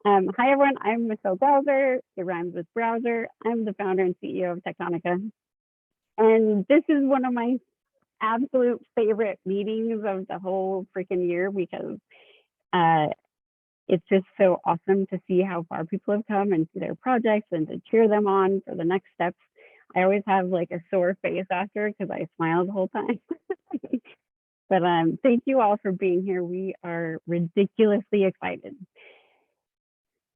Hi, everyone. I'm Michelle Browser. It rhymes with browser. I'm the founder and CEO of Techtonica. And this is one of my absolute favorite meetings of the whole freaking year because uh, it's just so awesome to see how far people have come and see their projects and to cheer them on for the next steps. I always have like a sore face after because I smiled the whole time. But thank you all for being here. We are ridiculously excited.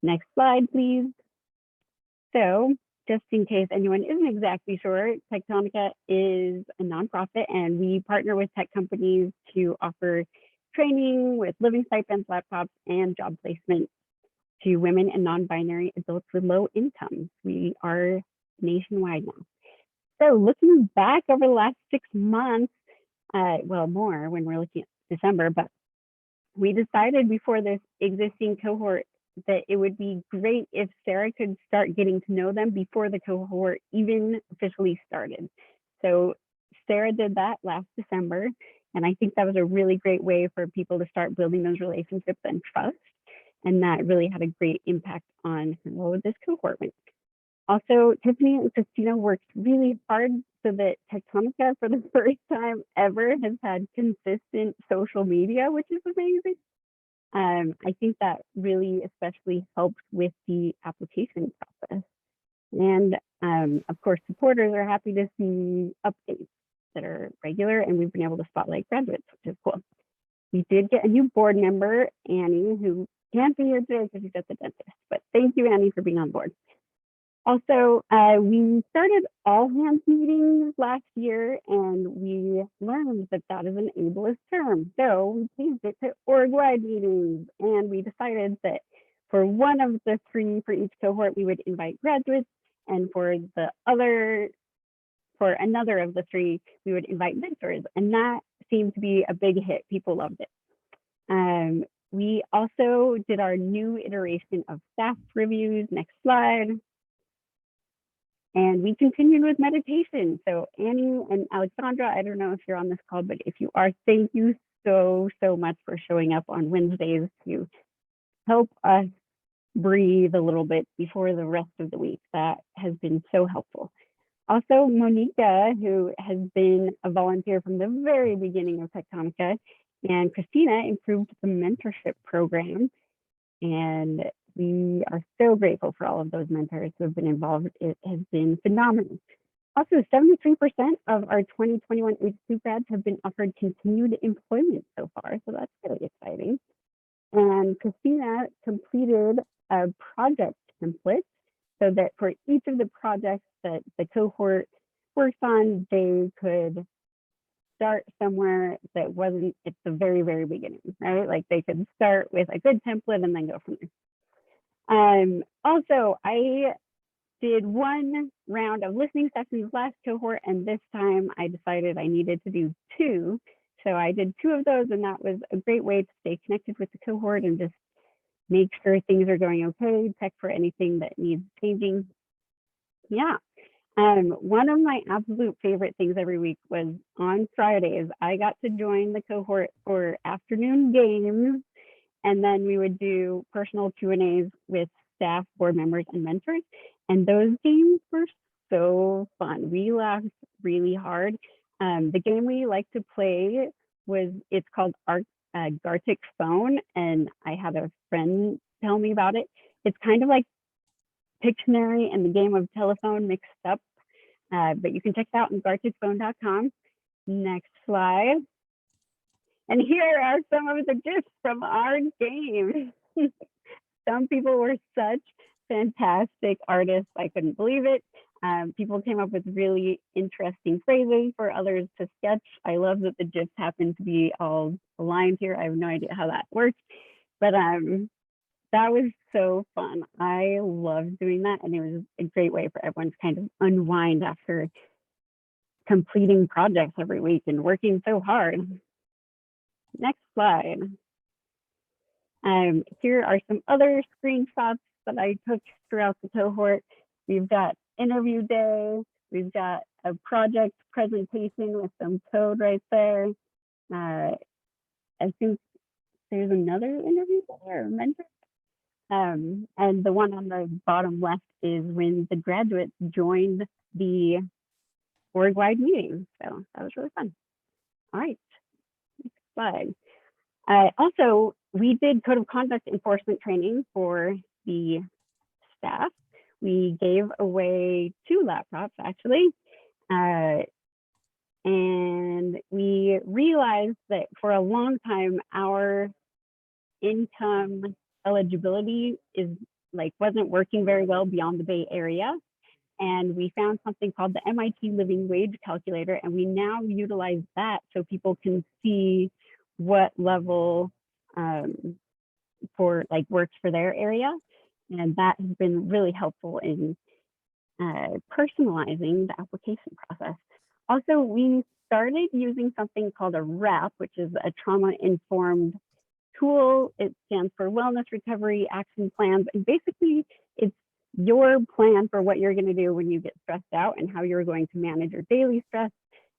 Next slide, please. So just in case anyone isn't exactly sure, Techtonica is a nonprofit and we partner with tech companies to offer training with living stipends, laptops, and job placement to women and non-binary adults with low incomes. We are nationwide now. So looking back over the last 6 months, well, more when we're looking at December, but we decided before this existing cohort that it would be great if Sarah could start getting to know them before the cohort even officially started. So Sarah did that last December, and I think that was a really great way for people to start building those relationships and trust, and that really had a great impact on how this cohort went. Also, Tiffany and Christina worked really hard so that Techtonica, for the first time ever, has had consistent social media, which is amazing. I think that really especially helped with the application process. And of course, supporters are happy to see updates that are regular, and we've been able to spotlight graduates, which is cool. We did get a new board member, Annie, who can't be here today because she's at the dentist, but thank you, Annie, for being on board. Also, we started all hands meetings last year, and we learned that that is an ableist term. So we changed it to org-wide meetings, and we decided that for one of the three for each cohort, we would invite graduates, and for another of the three, we would invite mentors, and that seemed to be a big hit. People loved it. We also did our new iteration of staff reviews. Next slide. And we continued with meditation. So Annie and Alexandra, I don't know if you're on this call, but if you are, thank you so much for showing up on Wednesdays to help us breathe a little bit before the rest of the week. That has been so helpful. Also, Monica, who has been a volunteer from the very beginning of Techtonica, and Christina improved the mentorship program. And we are so grateful for all of those mentors who have been involved. It has been phenomenal. Also, 73% of our 2021 H2 grads have been offered continued employment so far, so that's really exciting. And Christina completed a project template so that for each of the projects that the cohort works on, they could start somewhere that wasn't at the very beginning, right? Like they could start with a good template and then go from there. Also, I did one round of listening sessions last cohort, and this time I decided I needed to do 2. So I did 2 of those, and that was a great way to stay connected with the cohort and just make sure things are going okay, check for anything that needs changing. Yeah. One of my absolute favorite things every week was on Fridays, I got to join the cohort for afternoon games, and then we would do personal Q&As with staff, board members, and mentors. And those games were so fun. We laughed really hard. The game we like to play it's called Gartic Phone, and I had a friend tell me about it. It's kind of like Pictionary and the game of telephone mixed up, but you can check it out on garticphone.com. Next slide. And here are some of the gifts from our game. Some people were such fantastic artists. I couldn't believe it. People came up with really interesting phrases for others to sketch. I love that the gifs happen to be all aligned here. I have no idea how that works, but that was so fun. I loved doing that, and it was a great way for everyone to kind of unwind after completing projects every week and working so hard. Next slide. Here are some other screenshots that I took throughout the cohort. We've got interview day. We've got a project presentation with some code right there. I think there's another interview there, mentor. And the one on the bottom left is when the graduates joined the org-wide meeting. So that was really fun. All right, next slide. Also, we did code of conduct enforcement training for the staff. We gave away 2 laptops actually. And we realized that for a long time, our income eligibility wasn't working very well beyond the Bay Area. And we found something called the MIT Living Wage Calculator, and we now utilize that so people can see what level works for their area. And that has been really helpful in personalizing the application process. Also, we started using something called a WRAP, which is a trauma-informed tool. It stands for Wellness Recovery Action Plans. And basically, it's your plan for what you're going to do when you get stressed out and how you're going to manage your daily stress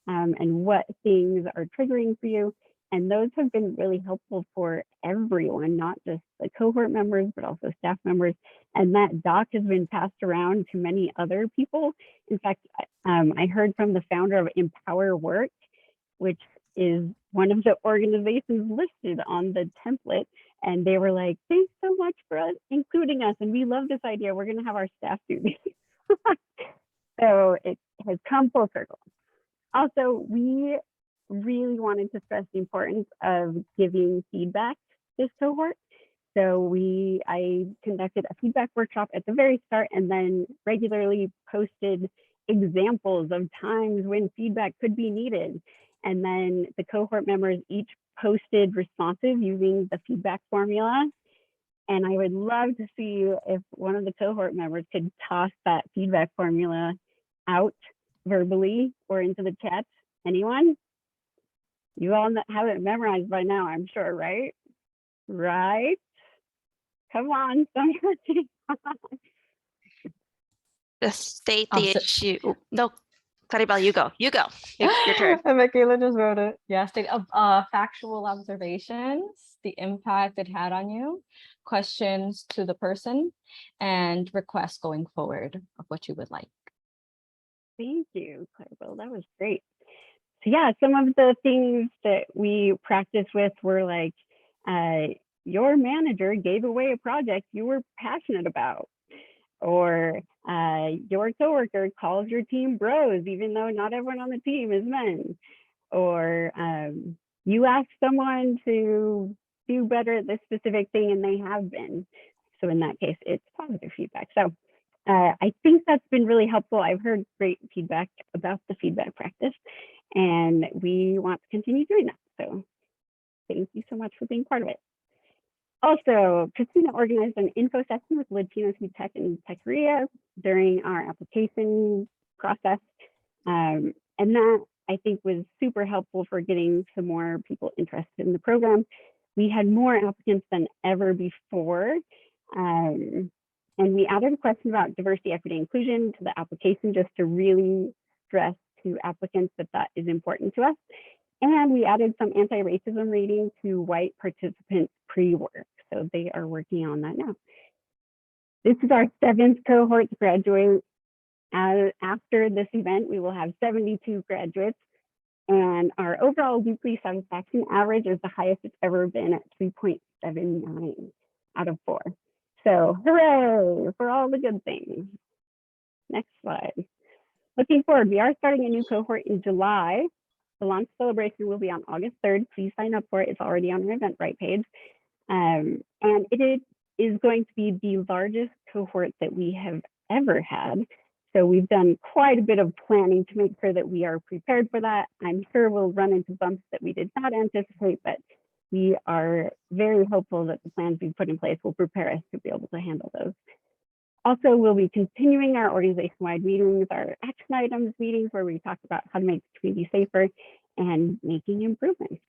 and what things are triggering for you. And those have been really helpful for everyone, not just the cohort members, but also staff members. And that doc has been passed around to many other people. In fact, I heard from the founder of Empower Work, which is one of the organizations listed on the template. And they were like, thanks so much for including us. And we love this idea. We're going to have our staff do this. So it has come full circle. Also, we really wanted to stress the importance of giving feedback this cohort. So I conducted a feedback workshop at the very start and then regularly posted examples of times when feedback could be needed. And then the cohort members each posted responses using the feedback formula. And I would love to see if one of the cohort members could toss that feedback formula out verbally or into the chat. Anyone? You all have it memorized by now, I'm sure, right? Right? Come on, somebody. State the issue. No, Clarabel, you go. You go. Your turn. And Michaela just wrote it. Yeah, state of factual observations, the impact it had on you, questions to the person, and requests going forward of what you would like. Thank you, Clarabel. That was great. So yeah, some of the things that we practiced with were like, your manager gave away a project you were passionate about, or your coworker calls your team bros, even though not everyone on the team is men, or you ask someone to do better at this specific thing and they have been. So in that case, it's positive feedback. So I think that's been really helpful. I've heard great feedback about the feedback practice, and we want to continue doing that. So thank you so much for being part of it. Also, Christina organized an info session with Latinos Who Tech and Techtonica during our application process. And that I think was super helpful for getting some more people interested in the program. We had more applicants than ever before. And we added a question about diversity, equity, inclusion to the application just to really stress to applicants that that is important to us. And we added some anti-racism reading to white participants pre-work. So they are working on that now. This is our 7th cohort to graduate. After this event, we will have 72 graduates. And our overall weekly satisfaction average is the highest it's ever been at 3.79 out of 4. So hooray for all the good things. Next slide. Looking forward, we are starting a new cohort in July. The launch celebration will be on August 3rd. Please sign up for it. It's already on our Eventbrite page. And it is going to be the largest cohort that we have ever had. So we've done quite a bit of planning to make sure that we are prepared for that. I'm sure we'll run into bumps that we did not anticipate, but we are very hopeful that the plans we put in place will prepare us to be able to handle those. Also, we'll be continuing our organization-wide meetings, our action items meetings, where we talk about how to make the community safer and making improvements.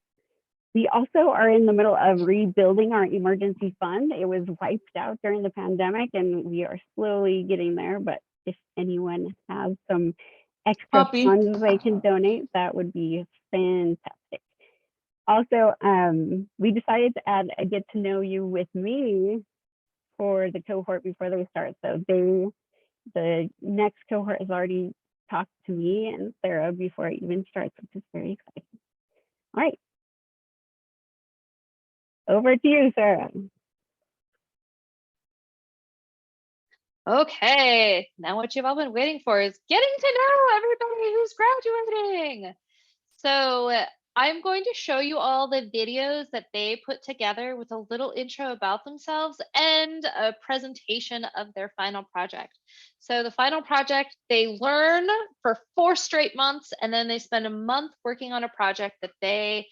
We also are in the middle of rebuilding our emergency fund. It was wiped out during the pandemic, and we are slowly getting there. But if anyone has some extra funds they can donate, that would be fantastic. Also, we decided to add a get to know you with me for the cohort before they start. So the next cohort has already talked to me and Sarah before it even starts, which is very exciting. All right. Over to you, Sarah. Okay, now what you've all been waiting for is getting to know everybody who's graduating. So I'm going to show you all the videos that they put together with a little intro about themselves and a presentation of their final project. So the final project, they learn for 4 straight months, and then they spend a month working on a project that they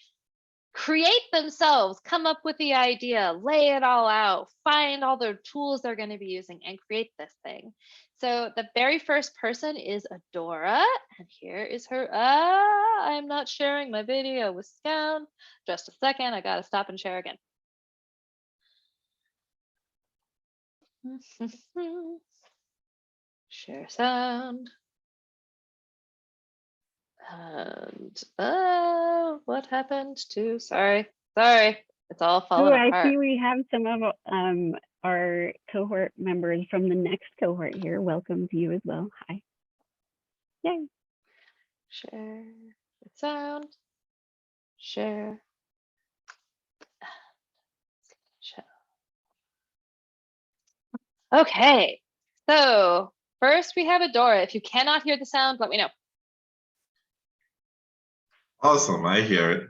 create themselves, come up with the idea, lay it all out, find all the tools they're going to be using, and create this thing. So the very first person is Adora, and here is her. I'm not sharing my video with Scout. Just a second, I gotta stop and share again. Share sound. And what happened to, sorry, it's all falling I apart. see we have some of our cohort members from the next cohort here. Welcome to you as well. Hi. Yay. Share sound. Share. Show. Okay, so first we have Adora. If you cannot hear the sound, let me know. Awesome, I hear it.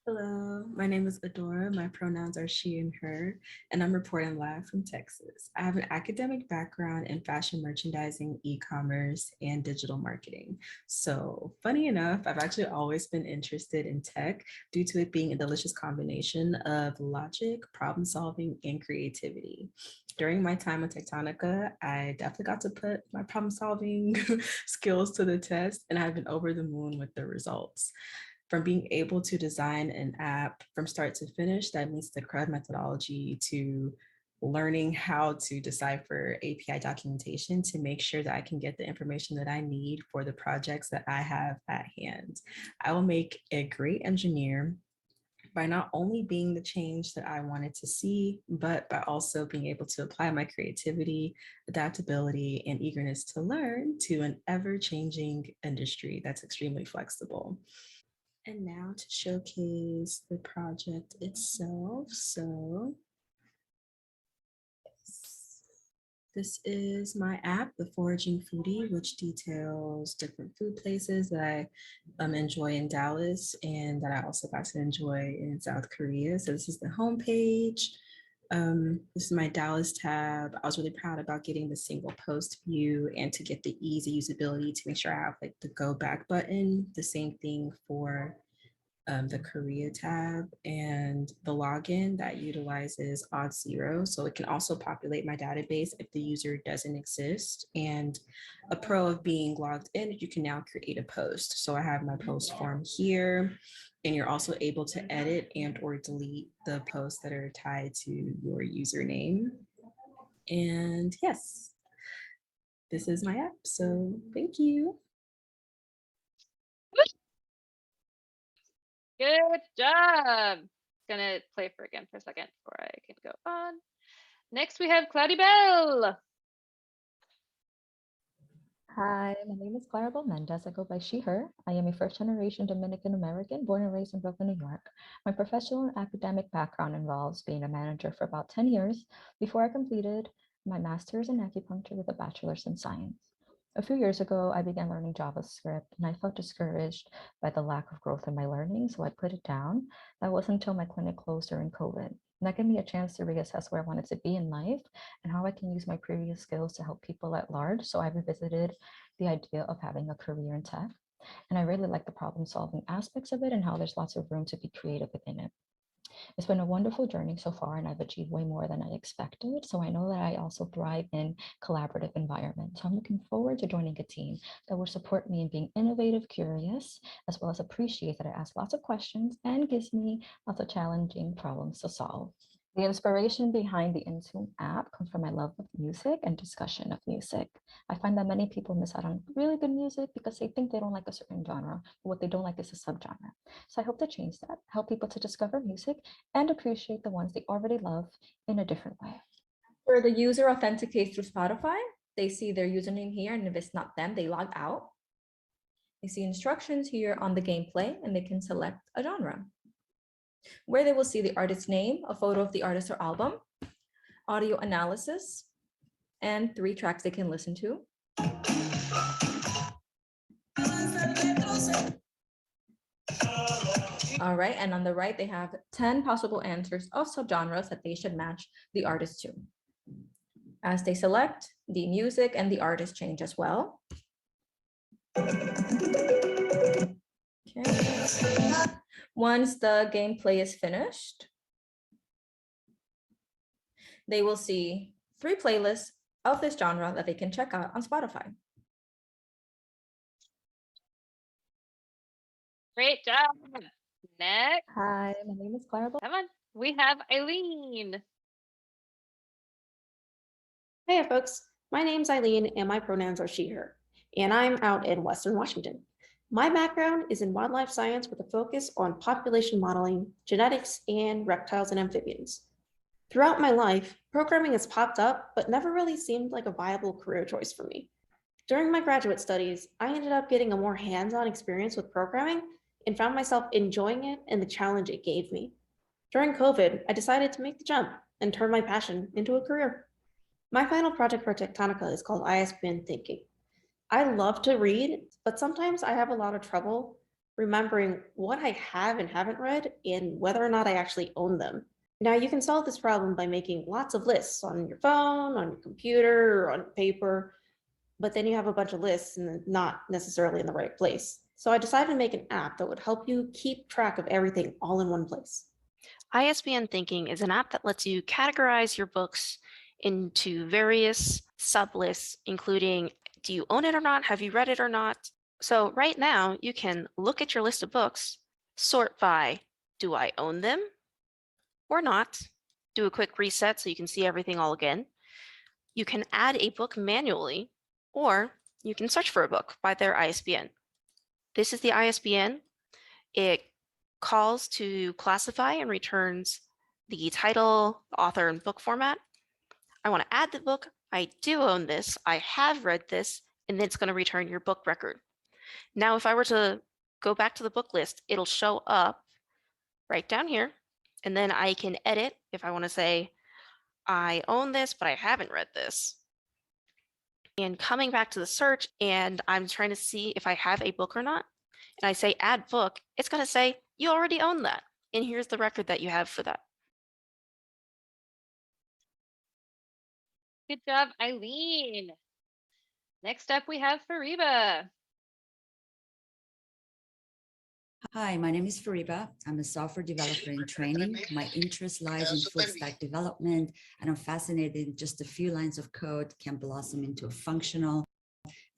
Hello, my name is Adora. My pronouns are she and her, and I'm reporting live from Texas. I have an academic background in fashion merchandising, e-commerce, and digital marketing. So funny enough, I've actually always been interested in tech due to it being a delicious combination of logic, problem solving, and creativity. During my time at Techtonica, I definitely got to put my problem solving skills to the test, and I've been over the moon with the results. From being able to design an app from start to finish that meets the CRUD methodology, to learning how to decipher API documentation to make sure that I can get the information that I need for the projects that I have at hand. I will make a great engineer by not only being the change that I wanted to see, but by also being able to apply my creativity, adaptability, and eagerness to learn to an ever-changing industry that's extremely flexible. And now to showcase the project itself. So this is my app, The Foraging Foodie, which details different food places that I enjoy in Dallas and that I also got to enjoy in South Korea. So this is the homepage. This is my Dallas tab. I was really proud about getting the single post view and to get the easy usability to make sure I have like the go back button. The same thing for the Korea tab, and the login that utilizes Auth0. So it can also populate my database if the user doesn't exist. And a pro of being logged in, you can now create a post. So I have my post form here, and you're also able to edit and or delete the posts that are tied to your username. And yes, this is my app. So thank you. Good job. Gonna play for again for a second before I can go on. Next we have Clarabel. Hi, my name is Clarabel Mendez. I go by she, her. I am a first-generation Dominican American born and raised in Brooklyn, New York. My professional and academic background involves being a manager for about 10 years before I completed my master's in acupuncture with a bachelor's in science. A few years ago, I began learning JavaScript, and I felt discouraged by the lack of growth in my learning, so I put it down. That wasn't until my clinic closed during COVID. And that gave me a chance to reassess where I wanted to be in life and how I can use my previous skills to help people at large. So I revisited the idea of having a career in tech. And I really like the problem solving aspects of it and how there's lots of room to be creative within it. It's been a wonderful journey so far, and I've achieved way more than I expected. So I know that I also thrive in collaborative environments. So I'm looking forward to joining a team that will support me in being innovative, curious, as well as appreciate that I ask lots of questions and gives me lots of challenging problems to solve. The inspiration behind the Intune app comes from my love of music and discussion of music. I find that many people miss out on really good music because they think they don't like a certain genre, but what they don't like is a subgenre. So I hope to change that, help people to discover music and appreciate the ones they already love in a different way. Where the user authenticates through Spotify, they see their username here, and if it's not them, they log out. They see instructions here on the gameplay, and they can select a genre, where they will see the artist's name, a photo of the artist or album, audio analysis, and 3 tracks they can listen to. All right, and on the right, they have 10 possible answers of subgenres that they should match the artist to. As they select, the music and the artist change as well. Okay. Once the gameplay is finished, they will see 3 playlists of this genre that they can check out on Spotify. Great job. Next, Hi, my name is Clarabel. come on. We have Eileen. Hey folks, my name's Eileen and my pronouns are she, her, and I'm out in Western Washington. My background is in wildlife science with a focus on population modeling, genetics, and reptiles and amphibians. Throughout my life, programming has popped up, but never really seemed like a viable career choice for me. During my graduate studies, I ended up getting a more hands-on experience with programming and found myself enjoying it and the challenge it gave me. During COVID, I decided to make the jump and turn my passion into a career. My final project for Techtonica is called ISBN Thinking. I love to read, but sometimes I have a lot of trouble remembering what I have and haven't read and whether or not I actually own them. Now, you can solve this problem by making lots of lists on your phone, on your computer, or on paper, but then you have a bunch of lists and not necessarily in the right place. So I decided to make an app that would help you keep track of everything all in one place. ISBN Thinking is an app that lets you categorize your books into various sublists, including do you own it or not? Have you read it or not? So right now you can look at your list of books, sort by do I own them or not? Do a quick reset so you can see everything all again. You can add a book manually, or you can search for a book by their ISBN. This is the ISBN. It calls to classify and returns the title, author, and book format. I want to add the book. I do own this. I have read this, and then it's going to return your book record. Now, if I were to go back to the book list, it'll show up right down here, and then I can edit if I want to say, I own this, but I haven't read this. And coming back to the search, and I'm trying to see if I have a book or not, and I say add book, it's going to say, you already own that. And here's the record that you have for that. Good job, Eileen. Next up, we have Fariba. Hi, my name is Fariba. I'm a software developer in training. My interest lies in full stack development, and I'm fascinated just a few lines of code can blossom into a functional,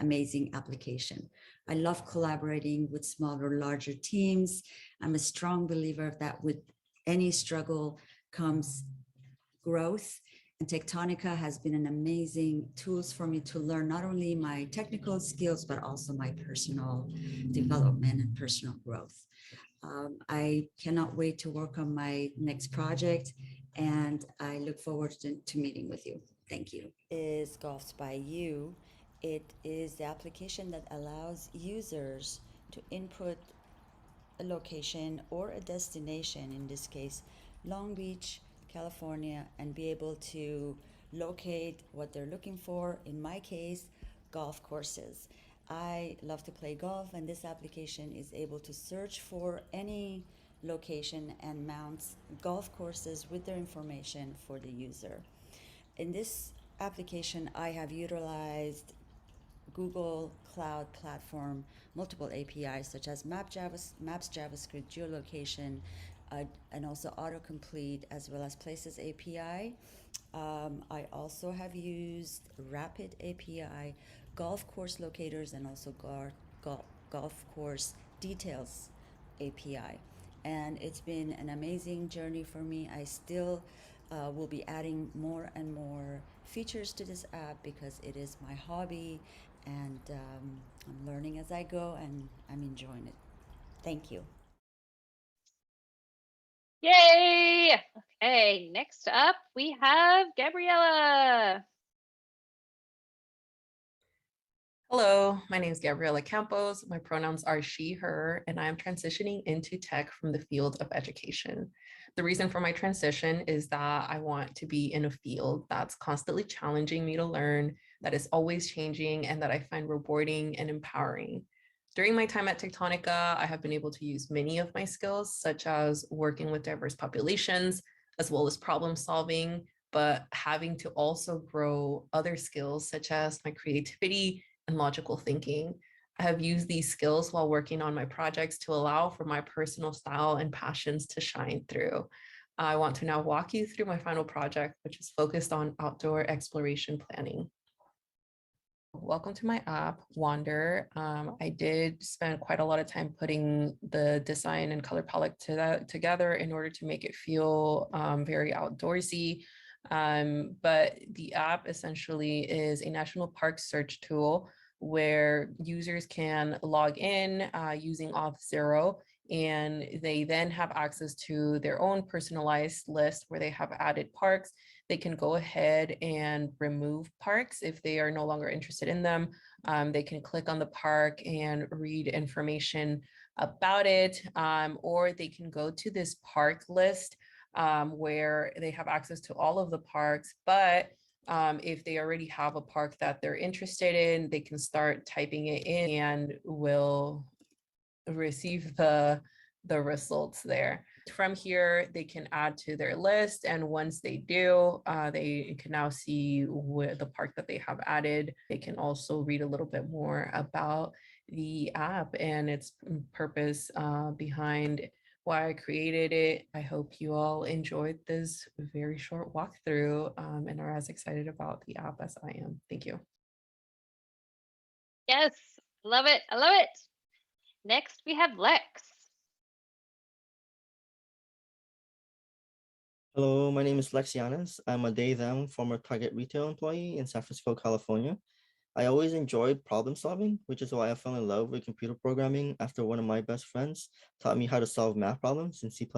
amazing application. I love collaborating with smaller, larger teams. I'm a strong believer that with any struggle comes growth. And Techtonica has been an amazing tools for me to learn not only my technical skills, but also my personal development and personal growth. I cannot wait to work on my next project, and I look forward to meeting with you. Thank you. Is Golfs by You. It is the application that allows users to input a location or a destination, in this case, Long Beach, California, and be able to locate what they're looking for. In my case, golf courses. I love to play golf, and this application is able to search for any location and mounts golf courses with their information for the user. In this application, I have utilized Google Cloud Platform, multiple APIs such as Maps JavaScript, geolocation, and also autocomplete, as well as Places API. I also have used Rapid API, golf course locators, and also golf course details API. And it's been an amazing journey for me. I still will be adding more and more features to this app because it is my hobby, and I'm learning as I go, and I'm enjoying it. Thank you. Yay! Okay, next up we have Gabriella. Hello, my name is Gabriela Campos. My pronouns are she, her, and I am transitioning into tech from the field of education. The reason for my transition is that I want to be in a field that's constantly challenging me to learn, that is always changing, and that I find rewarding and empowering. During my time at Techtonica, I have been able to use many of my skills, such as working with diverse populations, as well as problem solving, but having to also grow other skills, such as my creativity and logical thinking. I have used these skills while working on my projects to allow for my personal style and passions to shine through. I want to now walk you through my final project, which is focused on outdoor exploration planning. Welcome to my app, Wander. I did spend quite a lot of time putting the design and color palette together in order to make it feel very outdoorsy. But the app essentially is a national park search tool where users can log in using Auth0, and they then have access to their own personalized list where they have added parks. They can go ahead and remove parks if they are no longer interested in them. They can click on the park and read information about it, or they can go to this park list where they have access to all of the parks, but if they already have a park that they're interested in, they can start typing it in and will receive the results there. From here, they can add to their list, and once they do, they can now see the park that they have added. They can also read a little bit more about the app and its purpose behind why I created it. I hope you all enjoyed this very short walkthrough and are as excited about the app as I am. Thank you. Yes, love it. I love it. Next, we have Lex. Hello, my name is Lexianis. I'm a day-them former Target retail employee in San Francisco, California. I always enjoyed problem solving, which is why I fell in love with computer programming after one of my best friends taught me how to solve math problems in C++.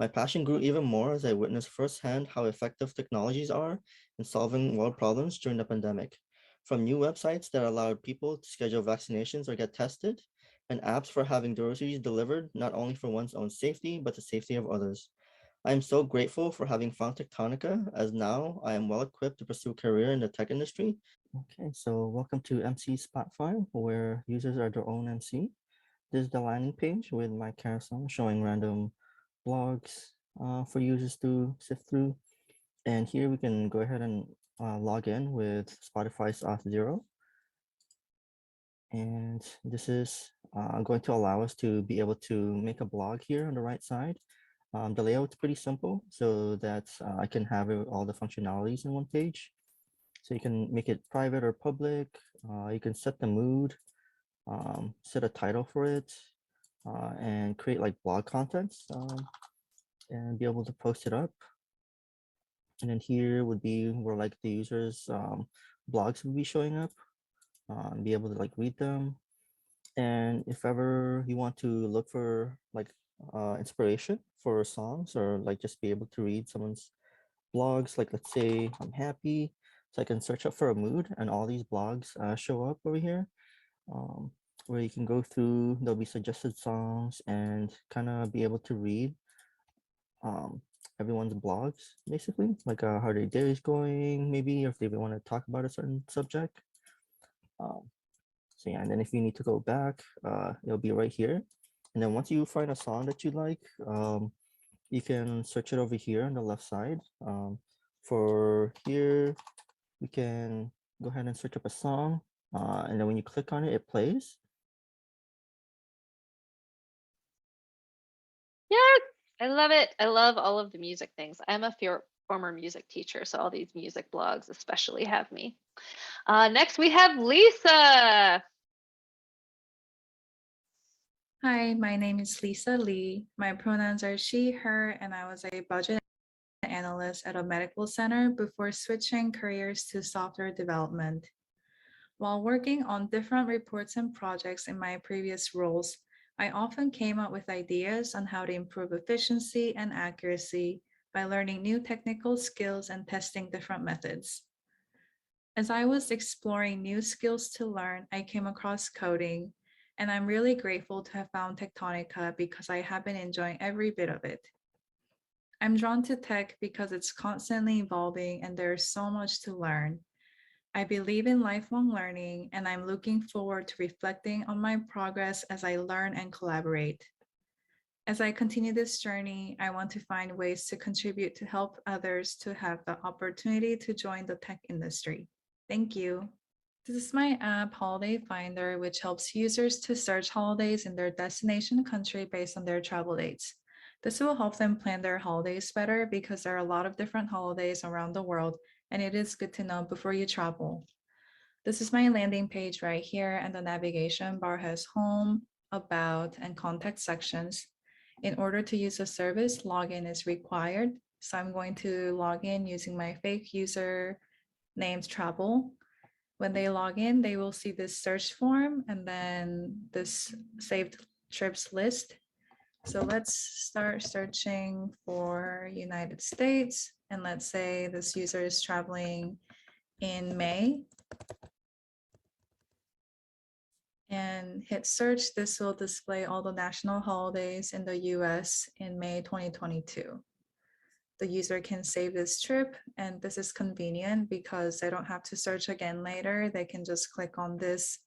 My passion grew even more as I witnessed firsthand how effective technologies are in solving world problems during the pandemic. From new websites that allowed people to schedule vaccinations or get tested, and apps for having groceries delivered not only for one's own safety, but the safety of others. I am so grateful for having found Techtonica, as now I am well equipped to pursue a career in the tech industry. Okay, so welcome to MC Spotfire, where users are their own MC. This is the landing page with my carousel showing random blogs for users to sift through. And here we can go ahead and log in with Spotify's Auth0. And this is going to allow us to be able to make a blog here on the right side. The layout's pretty simple so that I can have all the functionalities in one page. So you can make it private or public. You can set the mood, set a title for it, and create like blog contents and be able to post it up. And then here would be where like the users' blogs would be showing up, be able to like read them. And if ever you want to look for like inspiration for songs or like just be able to read someone's blogs, like let's say I'm happy, so I can search up for a mood and all these blogs show up over here where you can go through, there'll be suggested songs and kind of be able to read everyone's blogs basically, like how their day is going maybe, or if they want to talk about a certain subject. So yeah, and then if you need to go back, it'll be right here. And then once you find a song that you like, you can search it over here on the left side. For here, we can go ahead and search up a song. And then when you click on it, it plays. Yes, I love it. I love all of the music things. I'm a former music teacher, so all these music blogs especially have me. Next, we have Lisa. Hi, my name is Lisa Lee. My pronouns are she, her, and I was a budget analyst at a medical center before switching careers to software development. While working on different reports and projects in my previous roles, I often came up with ideas on how to improve efficiency and accuracy by learning new technical skills and testing different methods. As I was exploring new skills to learn, I came across coding, and I'm really grateful to have found Techtonica because I have been enjoying every bit of it. I'm drawn to tech because it's constantly evolving and there's so much to learn. I believe in lifelong learning, and I'm looking forward to reflecting on my progress as I learn and collaborate. As I continue this journey, I want to find ways to contribute to help others to have the opportunity to join the tech industry. Thank you. This is my app, Holiday Finder, which helps users to search holidays in their destination country based on their travel dates. This will help them plan their holidays better because there are a lot of different holidays around the world, and it is good to know before you travel. This is my landing page right here, and the navigation bar has home, about, and contact sections. In order to use the service, login is required. So I'm going to log in using my fake user named Travel. When they log in, they will see this search form and then this saved trips list. So let's start searching for United States. And let's say this user is traveling in May. And hit search. This will display all the national holidays in the US in May 2022. The user can save this trip, and this is convenient because they don't have to search again later. They can just click on this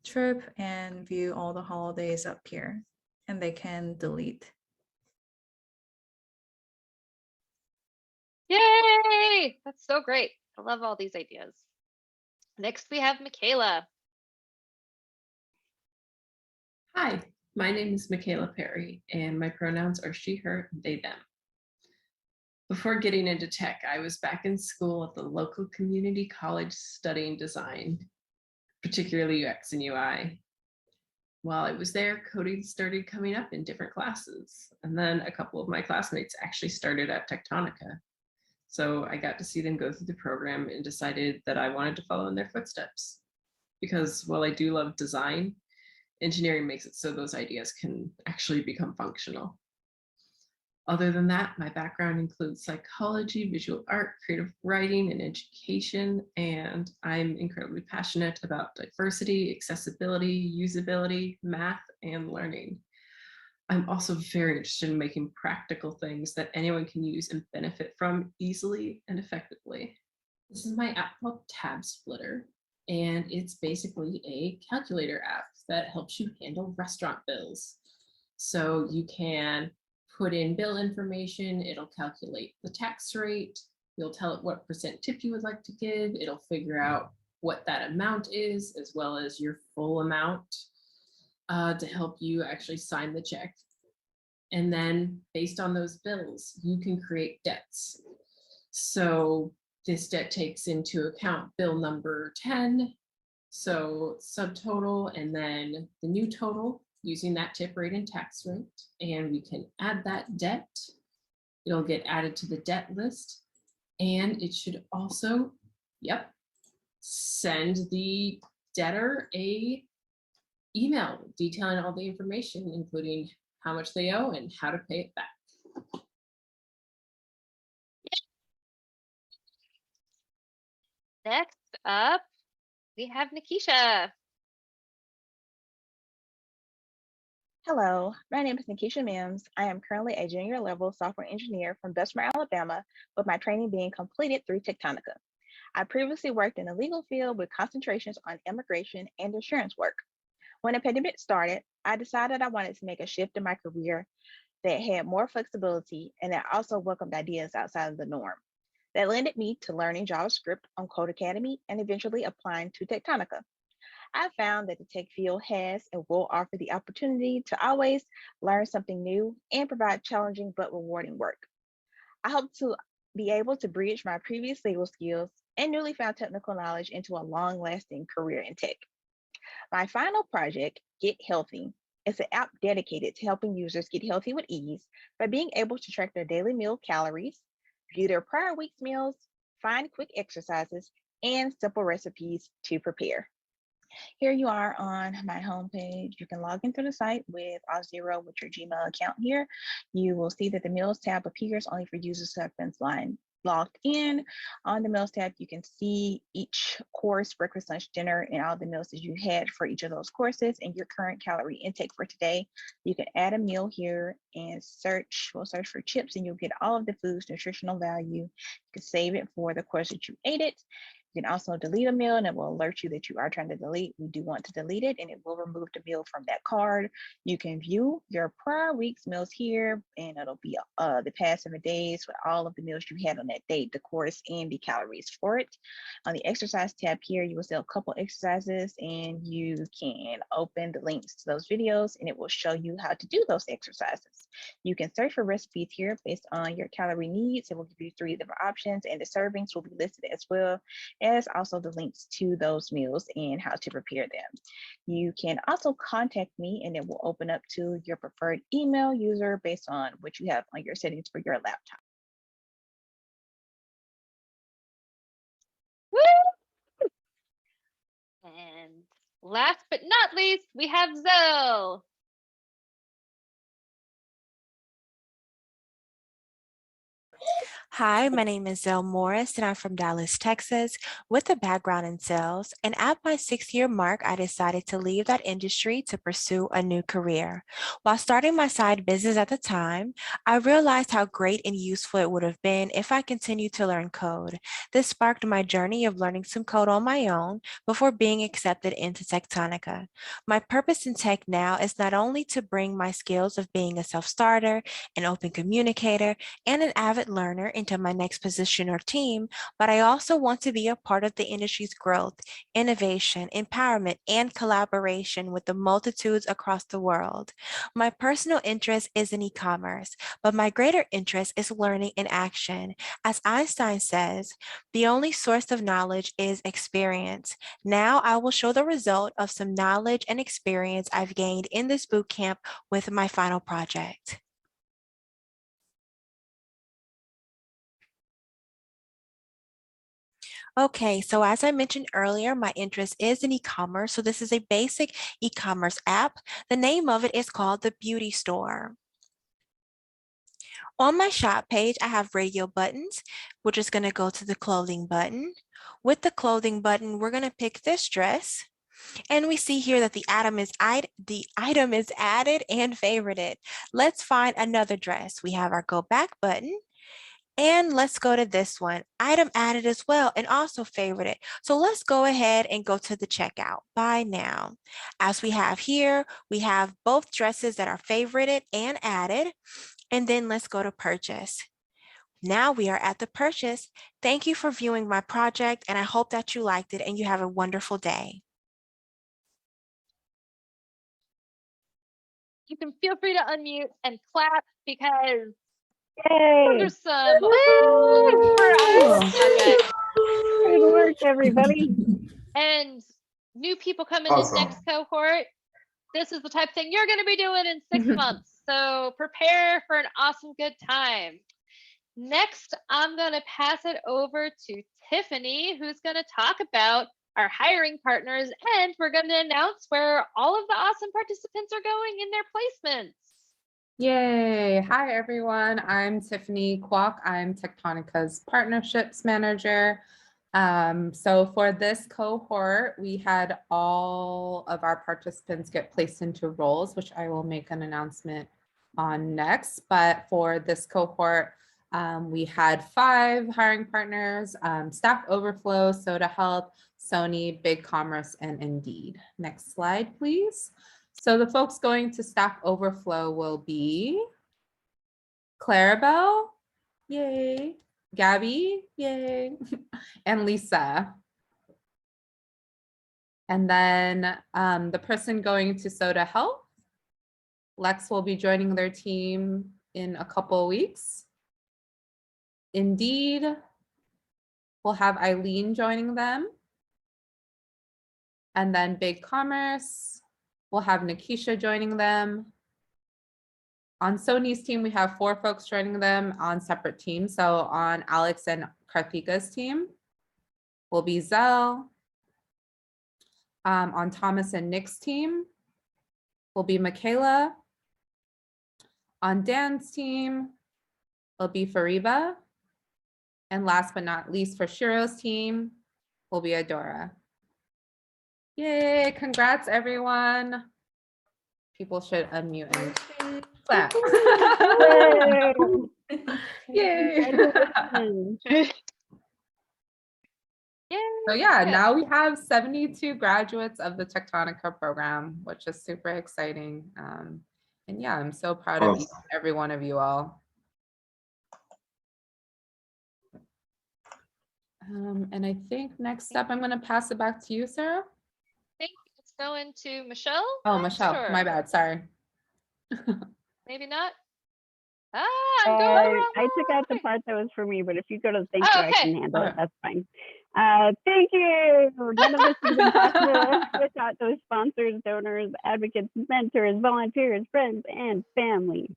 trip and view all the holidays up here, and they can delete. Yay! That's so great. I love all these ideas. Next, we have Michaela. Hi, my name is Michaela Perry, and my pronouns are she, her, they, them. Before getting into tech, I was back in school at the local community college studying design, particularly UX and UI. While I was there, coding started coming up in different classes, and then a couple of my classmates actually started at Techtonica. So I got to see them go through the program and decided that I wanted to follow in their footsteps. Because while I do love design, engineering makes it so those ideas can actually become functional. Other than that, my background includes psychology, visual art, creative writing, and education, and I'm incredibly passionate about diversity, accessibility, usability, math, and learning. I'm also very interested in making practical things that anyone can use and benefit from easily and effectively. This is my app called Tab Splitter, and it's basically a calculator app that helps you handle restaurant bills. So you can put in bill information, it'll calculate the tax rate, you'll tell it what % tip you would like to give, it'll figure out what that amount is, as well as your full amount to help you actually sign the check. And then based on those bills, you can create debts. So this debt takes into account bill number 10, so subtotal, and then the new total using that tip rate and tax rate. And we can add that debt. It'll get added to the debt list. And it should also, send the debtor a email detailing all the information, including how much they owe and how to pay it back. Next up, we have Nikisha. Hello, my name is Nikisha Mims. I am currently a junior level software engineer from Bessemer, Alabama, with my training being completed through Techtonica. I previously worked in the legal field with concentrations on immigration and insurance work. When the pandemic started, I decided I wanted to make a shift in my career that had more flexibility and that also welcomed ideas outside of the norm. That landed me to learning JavaScript on Code Academy and eventually applying to Techtonica. I found that the tech field has and will offer the opportunity to always learn something new and provide challenging but rewarding work. I hope to be able to bridge my previous legal skills and newly found technical knowledge into a long-lasting career in tech. My final project, Get Healthy, is an app dedicated to helping users get healthy with ease by being able to track their daily meal calories, view their prior week's meals, find quick exercises, and simple recipes to prepare. Here you are on my homepage. You can log into the site with Auth0 with your Gmail account here. You will see that the meals tab appears only for users who have been logged in. On the meals tab, you can see each course, breakfast, lunch, dinner, and all the meals that you had for each of those courses and your current calorie intake for today. You can add a meal here and we'll search for chips and you'll get all of the food's nutritional value. You can save it for the course that you ate it. You can also delete a meal and it will alert you that you are trying to delete. We do want to delete it and it will remove the meal from that card. You can view your prior week's meals here and it'll be the past 7 days with all of the meals you had on that date, the course and the calories for it. On the exercise tab here, you will see a couple exercises and you can open the links to those videos and it will show you how to do those exercises. You can search for recipes here based on your calorie needs. It will give you 3 different options and the servings will be listed as well, as also the links to those meals and how to prepare them. You can also contact me and it will open up to your preferred email user based on what you have on your settings for your laptop. Woo! And last but not least, we have Zelle. Hi, my name is Zelle Morris and I'm from Dallas, Texas, with a background in sales. And at my 6-year mark, I decided to leave that industry to pursue a new career. While starting my side business at the time, I realized how great and useful it would have been if I continued to learn code. This sparked my journey of learning some code on my own before being accepted into Techtonica. My purpose in tech now is not only to bring my skills of being a self-starter, an open communicator, and an avid learner into my next position or team, but I also want to be a part of the industry's growth, innovation, empowerment, and collaboration with the multitudes across the world. My personal interest is in e-commerce, but my greater interest is learning in action. As Einstein says, the only source of knowledge is experience. Now I will show the result of some knowledge and experience I've gained in this boot camp with my final project. Okay, so as I mentioned earlier, my interest is in e-commerce. So this is a basic e-commerce app. The name of it is called the Beauty Store. On my shop page, I have radio buttons. We're just going to go to the clothing button. With the clothing button, we're going to pick this dress. And we see here that the item is added and favorited. Let's find another dress. We have our go back button. And let's go to this one, item added as well and also favorited. So let's go ahead and go to the checkout, buy now. As we have here, we have both dresses that are favorited and added. And then let's go to purchase. Now we are at the purchase. Thank you for viewing my project and I hope that you liked it and you have a wonderful day. You can feel free to unmute and clap because Yay! those are some wins for our project. Good work, everybody. And new people coming in Awesome. next cohort, this is the type of thing you're going to be doing in 6 months. So prepare for an awesome good time. Next, I'm going to pass it over to Tiffany, who's going to talk about our hiring partners, and we're going to announce where all of the awesome participants are going in their placements. Yay. Hi, everyone. I'm Tiffany Kwok. I'm Techtonica's partnerships manager. So for this cohort, we had all of our participants get placed into roles, which I will make an announcement on next. But for this cohort, we had 5 hiring partners, Staff Overflow, Soda Health, Sony, Big Commerce, and Indeed. Next slide, please. So the folks going to Staff Overflow will be Clarabel, yay, Gabby, yay, and Lisa. And then the person going to Soda Health, Lex will be joining their team in a couple of weeks. Indeed, we'll have Eileen joining them. And then Big Commerce, we'll have Nikisha joining them. On Sony's team, we have 4 folks joining them on separate teams. So on Alex and Karthika's team will be Zelle, On Thomas and Nick's team will be Michaela. On Dan's team will be Fariba. And last but not least, for Shiro's team will be Adora. Yay, congrats everyone. People should unmute and clap. Yay. So yeah, now we have 72 graduates of the Techtonica program, which is super exciting. And yeah, I'm so proud of every one of you all. And I think next up, I'm going to pass it back to you, Sarah. I think it's going to Michelle. Oh, Michelle, Sure. my bad. Sorry. Maybe not. I'm going the wrong I took out the part that was for me, but if you go to thank you, I okay. can handle it. That's fine. Thank you. None of this would have been possible without those sponsors, donors, advocates, mentors, volunteers, friends, and family.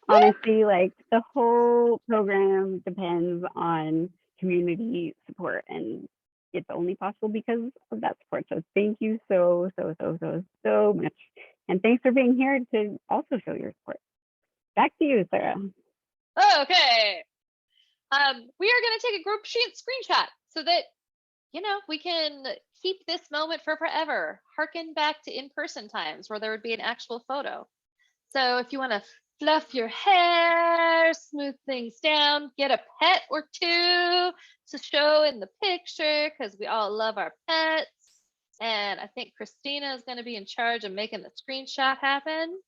Honestly, like the whole program depends on community support, and it's only possible because of that support. So thank you so much. And thanks for being here to also show your support. Back to you, Sarah. Okay. We are going to take a group screenshot so that, you know, we can keep this moment for forever. Harken back to in-person times where there would be an actual photo. So if you want to fluff your hair, smooth things down, get a pet or two to show in the picture because we all love our pets. And I think Christina is going to be in charge of making the screenshot happen.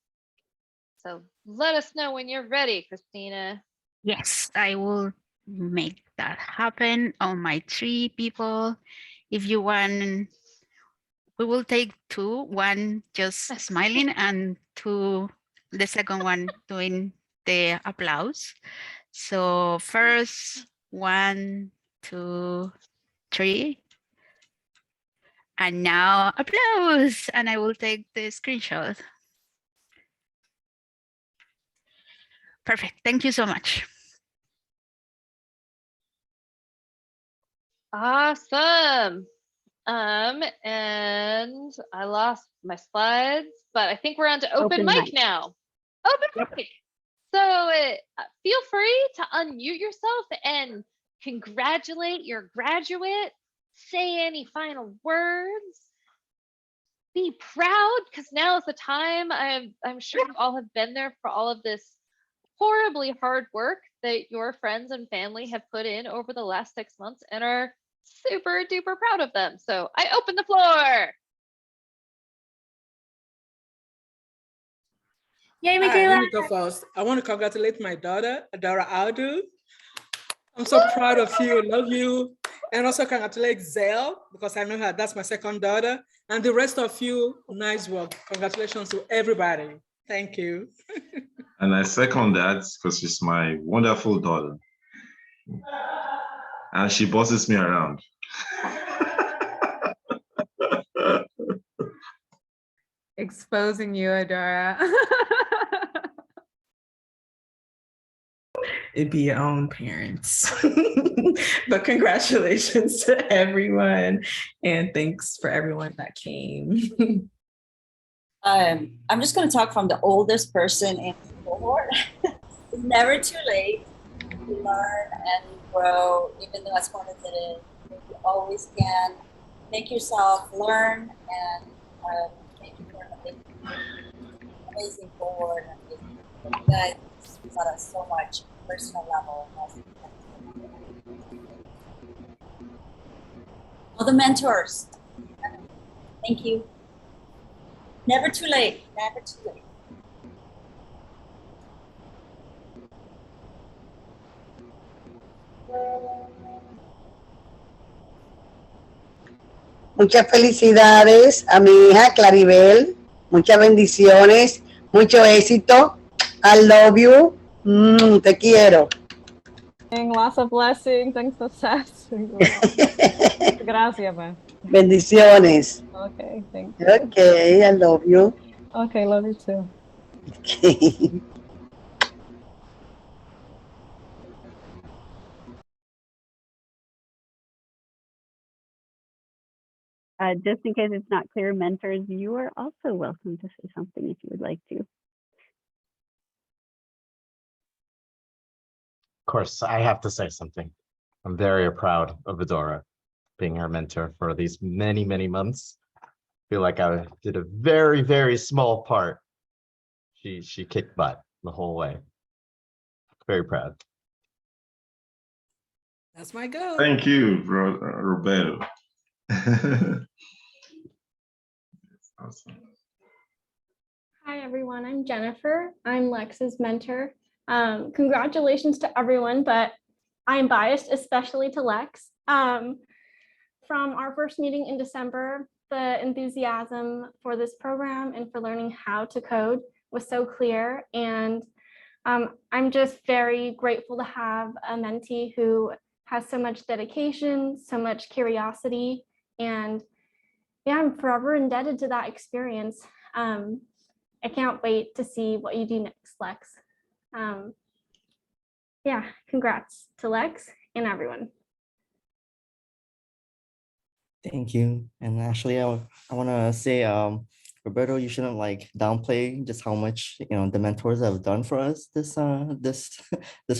So let us know when you're ready, Christina. Yes, I will make that happen on my 3 people. If you want, we will take 2, one just smiling and 2, the second one doing the applause. So first, 1, 2, 3. And now applause, and I will take the screenshot. Perfect, thank you so much. Awesome. And I lost my slides, but I think we're on to open mic now. Open mic. So feel free to unmute yourself and congratulate your graduate. Say any final words. Be proud, because now is the time. I'm sure you all have been there for all of this horribly hard work that your friends and family have put in over the last 6 months and are super duper proud of them. So I open the floor. Yay, Michaela. Let me go first. I want to congratulate my daughter, Adora Audu. I'm so proud of you, love you. And also congratulate Zelle, because I know her, that's my second daughter. And the rest of you, nice work. Congratulations to everybody. Thank you. And I second that because she's my wonderful daughter. And she bosses me around. Exposing you, Adora. It'd be your own parents. But congratulations to everyone. And thanks for everyone that came. I'm just going to talk from the oldest person in the cohort. It's never too late to learn and grow, even though as hard as it is. You always can make yourself learn and make it amazing forward. You guys taught us so much personal level. All the mentors. Thank you. Never too late. Never too late. Muchas felicidades a mi hija Clarabel. Muchas bendiciones. Mucho éxito. I love you. Te quiero. Lots of blessings and success. Gracias, man. Bendiciones. Okay, thank you. Okay, I love you. Okay, love you too. Okay. Just in case it's not clear, mentors, you are also welcome to say something if you would like to. Of course, I have to say something. I'm very proud of Adora being her mentor for these many, many months. I feel like I did a very, very small part. She kicked butt the whole way. Very proud. That's my goal. Thank you, Roberto. Awesome. Hi, everyone. I'm Jennifer. I'm Lex's mentor. Congratulations to everyone, but I'm biased, especially to Lex. From our first meeting in December, the enthusiasm for this program and for learning how to code was so clear. And I'm just very grateful to have a mentee who has so much dedication, so much curiosity, and yeah, I'm forever indebted to that experience. I can't wait to see what you do next, Lex. Yeah, congrats to Lex and everyone. Thank you. And actually, I want to say, Roberto, you shouldn't like downplay just how much the mentors have done for us this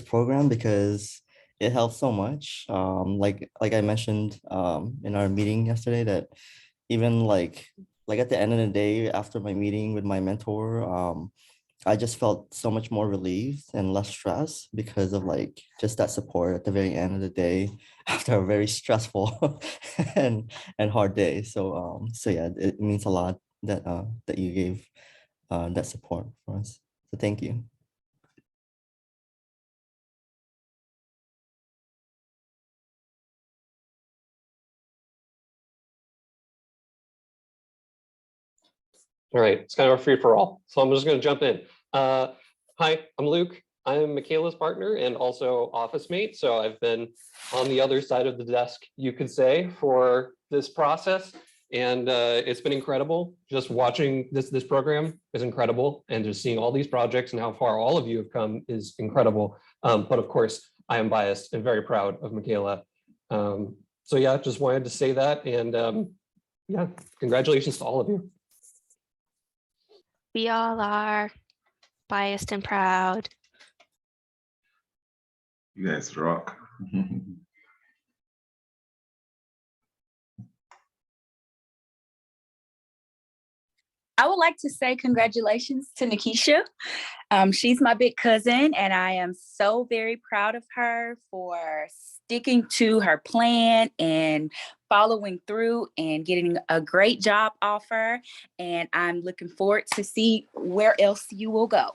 program, because it helps so much. Like I mentioned in our meeting yesterday, that even like at the end of the day, after my meeting with my mentor, I just felt so much more relieved and less stressed because of like just that support at the very end of the day after a very stressful and hard day. So yeah, it means a lot that that you gave that support for us. So thank you. All right, it's kind of a free for all. So I'm just going to jump in. Hi, I'm Luke. I'm Michaela's partner and also office mate. So I've been on the other side of the desk, you could say, for this process. And it's been incredible. Just watching this program is incredible. And just seeing all these projects and how far all of you have come is incredible. But of course, I am biased and very proud of Michaela. So yeah, just wanted to say that. And yeah, congratulations to all of you. We all are biased and proud. You guys rock. I would like to say congratulations to Nikisha. She's my big cousin, and I am so very proud of her for sticking to her plan and following through and getting a great job offer. And I'm looking forward to see where else you will go.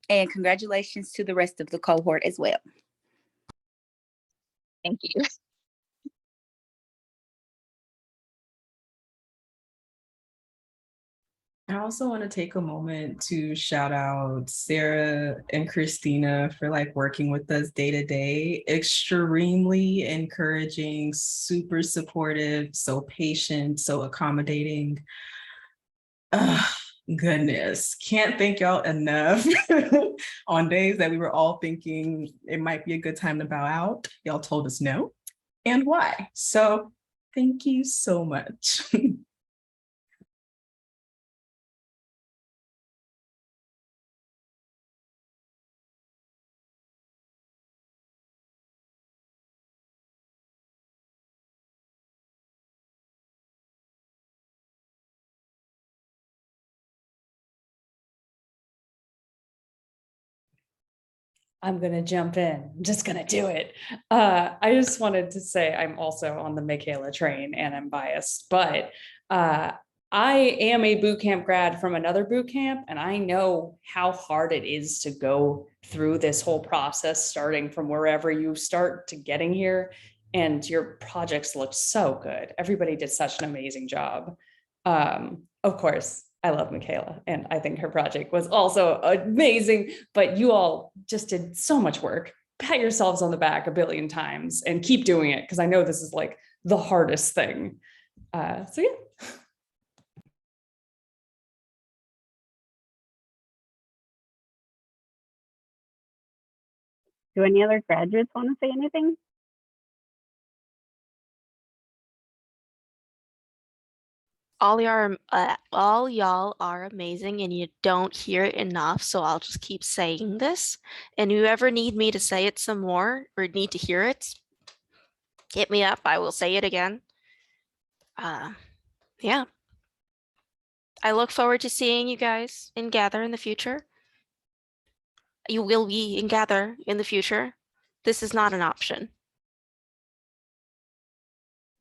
And congratulations to the rest of the cohort as well. Thank you. I also want to take a moment to shout out Sarah and Christina for like working with us day to day. Extremely encouraging, super supportive, so patient, so accommodating. Goodness, can't thank y'all enough. On days that we were all thinking it might be a good time to bow out, y'all told us no and why. So thank you so much. I'm going to jump in. I'm just going to do it. I just wanted to say I'm also on the Michaela train and I'm biased, but I am a boot camp grad from another boot camp, and I know how hard it is to go through this whole process, starting from wherever you start to getting here. And your projects look so good. Everybody did such an amazing job. Of course, I love Michaela, and I think her project was also amazing, but you all just did so much work. Pat yourselves on the back a billion times and keep doing it, because I know this is like the hardest thing. So yeah. Do any other graduates want to say anything? All y'all are amazing and you don't hear it enough, so I'll just keep saying this. And you ever need me to say it some more or need to hear it, hit me up. I will say it again. Yeah. I look forward to seeing you guys in Gather in the future. You will be in Gather in the future. This is not an option.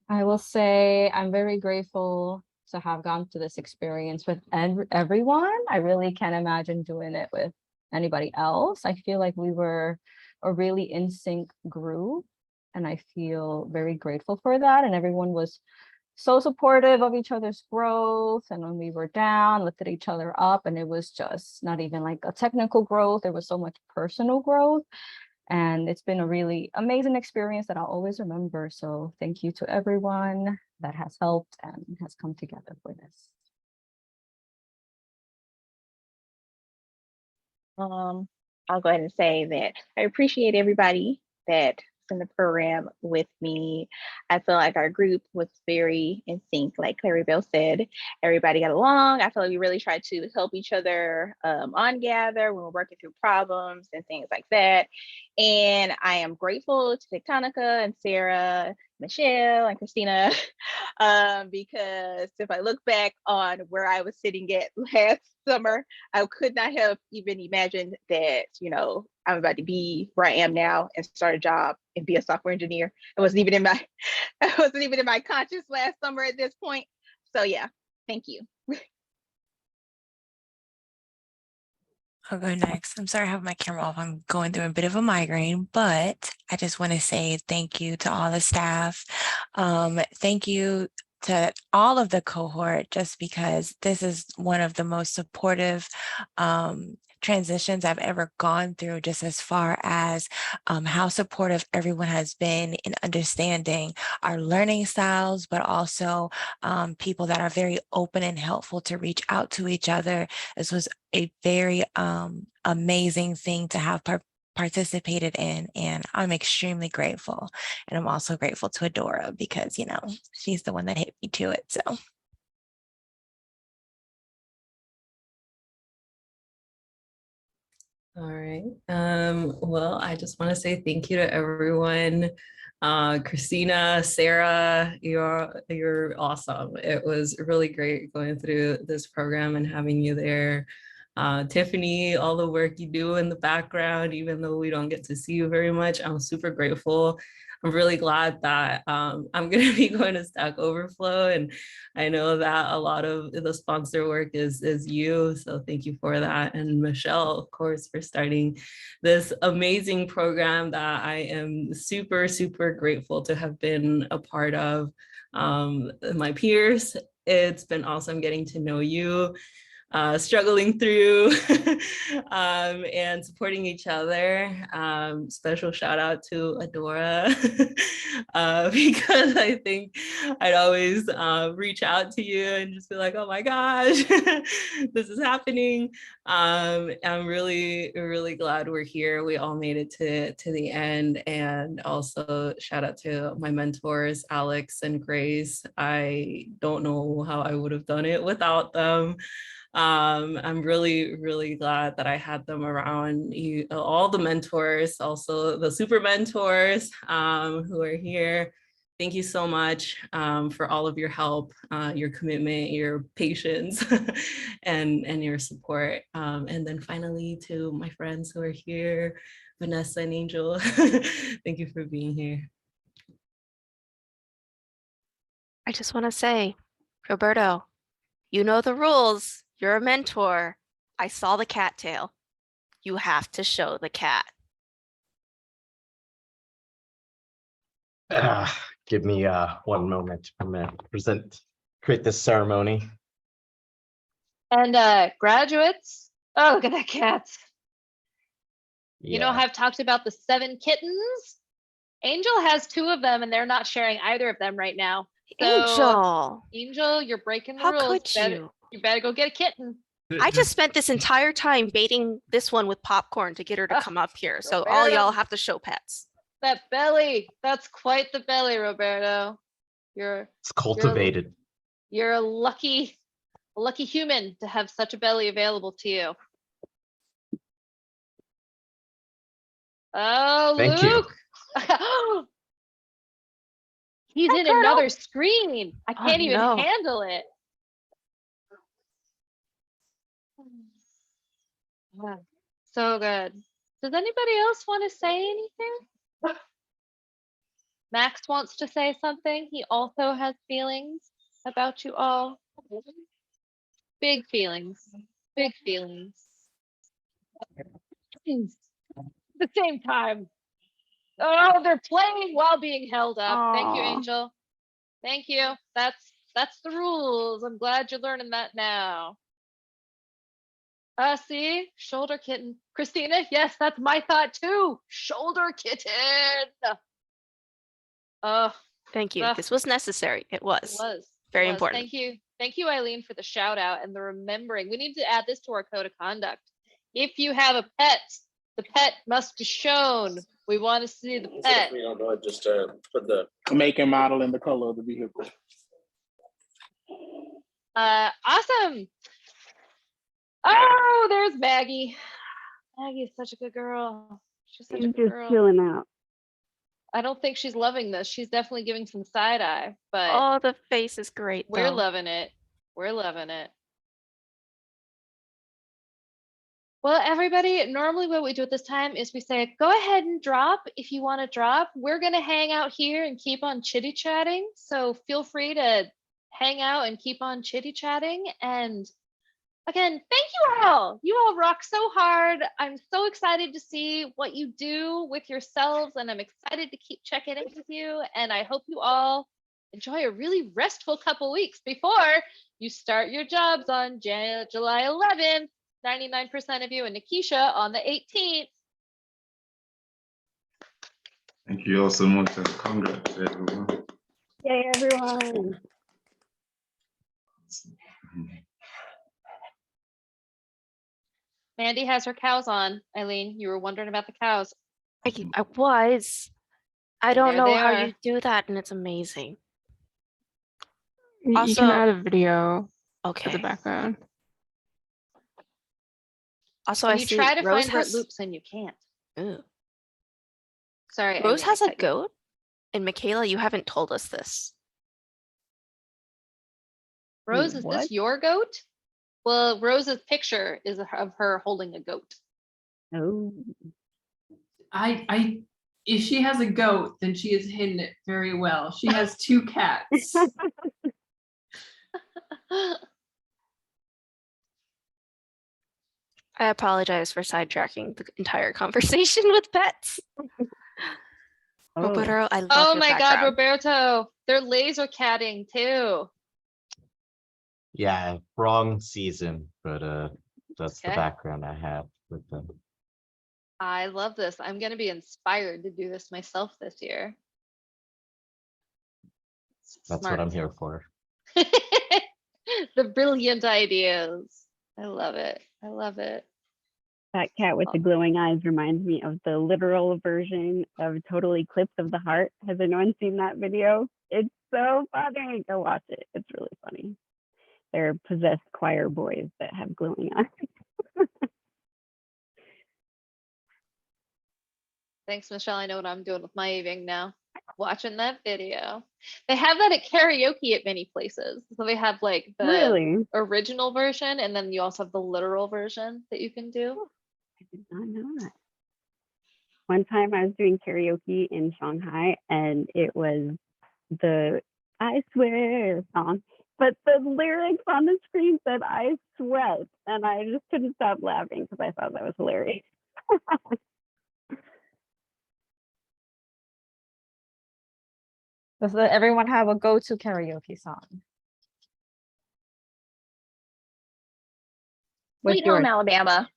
I will say I'm very grateful to have gone through this experience with everyone. I really can't imagine doing it with anybody else. I feel like we were a really in sync group, and I feel very grateful for that. And everyone was so supportive of each other's growth. And when we were down, lifted each other up. And it was just not even like a technical growth. There was so much personal growth. And it's been a really amazing experience that I'll always remember. So thank you to everyone that has helped and has come together for this. I'll go ahead and say that I appreciate everybody that's in the program with me. I feel like our group was very in sync, like Clarabel said. Everybody got along. I feel like we really tried to help each other on Gather when we're working through problems and things like that. And I am grateful to Techtonica and Sarah, Michelle, and Christina, because if I look back on where I was sitting at last summer, I could not have even imagined that, you know, I'm about to be where I am now and start a job and be a software engineer. It wasn't even in my conscious last summer at this point. So yeah, thank you. I'll go next. I'm sorry I have my camera off. I'm going through a bit of a migraine, but I just want to say thank you to all the staff. Thank you to all of the cohort, just because this is one of the most supportive transitions I've ever gone through, just as far as how supportive everyone has been in understanding our learning styles, but also people that are very open and helpful to reach out to each other. This was a very amazing thing to have participated in, and I'm extremely grateful. And I'm also grateful to Adora because, you know, she's the one that hit me to it. So. All right. Well, I just want to say thank you to everyone. Christina, Sarah, you're awesome. It was really great going through this program and having you there. Tiffany, all the work you do in the background, even though we don't get to see you very much, I'm super grateful. I'm really glad that I'm going to be going to Stack Overflow, and I know that a lot of the sponsor work is you, so thank you for that. And Michelle, of course, for starting this amazing program that I am super, super grateful to have been a part of. My peers, it's been awesome getting to know you. Struggling through and supporting each other. Special shout out to Adora because I think I'd always reach out to you and just be like, oh my gosh, this is happening. I'm really, really glad we're here. We all made it to the end. And also shout out to my mentors, Alex and Grace. I don't know how I would have done it without them. I'm really, really glad that I had them around. You, all the mentors, also the super mentors who are here. Thank you so much for all of your help, your commitment, your patience, and your support. And then finally to my friends who are here, Vanessa and Angel, thank you for being here. I just want to say, Roberto, you know the rules. You're a mentor. I saw the cattail. You have to show the cat. Give me one moment to create this ceremony. And graduates, oh, look at that cat. Yeah. You know how I've talked about the 7 kittens? Angel has 2 of them and they're not sharing either of them right now. So, Angel, you're breaking the rules. How could you? You better go get a kitten. I just spent this entire time baiting this one with popcorn to get her to come up here. So all y'all have to show pets. That belly, that's quite the belly, Roberto. It's cultivated. You're a lucky human to have such a belly available to you. Oh, Thank you. Luke. He's in another screen. I can't even no. handle it. Wow, so good. Does anybody else want to say anything? Max wants to say something. He also has feelings about you all. Big feelings. Big feelings. At the same time. Oh, they're playing while being held up. Thank you, Aw. Angel. Thank you. That's the rules. I'm glad you're learning that now. See, shoulder kitten. Christina, yes, that's my thought too. Shoulder kitten. Thank you. Ugh. This was necessary. It was. It was. Very It was. important. Thank you. Thank you, Eileen, for the shout out and the remembering. We need to add this to our code of conduct. If you have a pet, the pet must be shown. We want to see the pet. Just put the make and model and the color of the vehicle. Awesome. Oh, there's Maggie. Maggie is such a good girl. She's such a She's good just girl. chilling out. I don't think she's loving this. She's definitely giving some side eye, but Oh, the face is great. we're though. loving it. We're loving it. Well, everybody, normally what we do at this time is we say, go ahead and drop if you want to drop. We're going to hang out here and keep on chitty chatting. So feel free to hang out and keep on chitty chatting. And again, thank you all. You all rock so hard. I'm so excited to see what you do with yourselves, and I'm excited to keep checking in with you. And I hope you all enjoy a really restful couple weeks before you start your jobs on July 11th. 99% of you, and Nikisha on the 18th. Thank you all so much, and congrats, everyone. Yay, everyone. Mandy has her cows on. Eileen, you were wondering about the cows. I was. I don't There know they how are. you do that, and it's amazing. You Also, can add a video for okay. the background. Also, When I you see try to Rose find where it has. loops and you can't. Ooh. Sorry, Rose Eileen, I has a cut you. goat, and Michaela, you haven't told us this. Rose, is What? this your goat? Well, Rose's picture is of her holding a goat. Oh. If she has a goat, then she has hidden it very well. She has 2 cats. I apologize for sidetracking the entire conversation with pets. Roberto, I love Oh your my God, background. Roberto, they're laser catting too. Yeah, wrong season, but that's the Okay. background I have with them. I love this. I'm going to be inspired to do this myself this year. That's Smart. what I'm here for. The brilliant ideas. I love it. I love it. That cat with the glowing eyes reminds me of the literal version of Total Eclipse of the Heart. Has anyone seen that video? It's so funny. Go watch it. It's really funny. They're possessed choir boys that have glowing eyes. Thanks, Michelle. I know what I'm doing with my evening now. Watching that video. They have that at karaoke at many places. So they have like the Really? original version, and then you also have the literal version that you can do. I did not know that. One time I was doing karaoke in Shanghai, and it was the I Swear song, but the lyrics on the screen said I sweat, and I just couldn't stop laughing because I thought that was hilarious. Does everyone have a go-to karaoke song? What's Sweet Home yours? Alabama.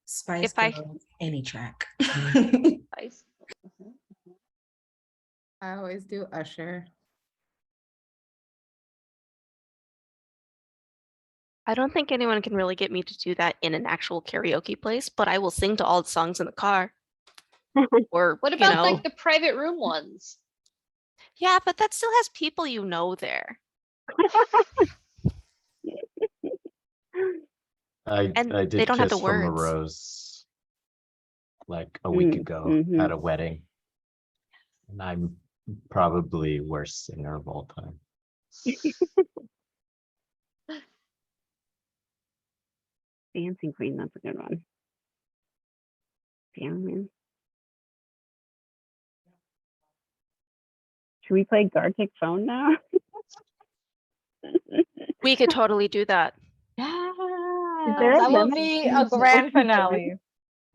Spice If I- Girls, any track. Spice. I always do Usher. I don't think anyone can really get me to do that in an actual karaoke place, but I will sing to all the songs in the car. Or, What you about know, like the private room ones? Yeah, but that still has people you know there. I And I they did don't have the kiss from a words. rose like a week ago Mm-hmm. at a wedding. And I'm probably worst singer of all time. Dancing Queen, that's a good one. Damn, man. Should we play Gartic Phone now? We could totally do that. Is there a That will memo be to a the grand open finale.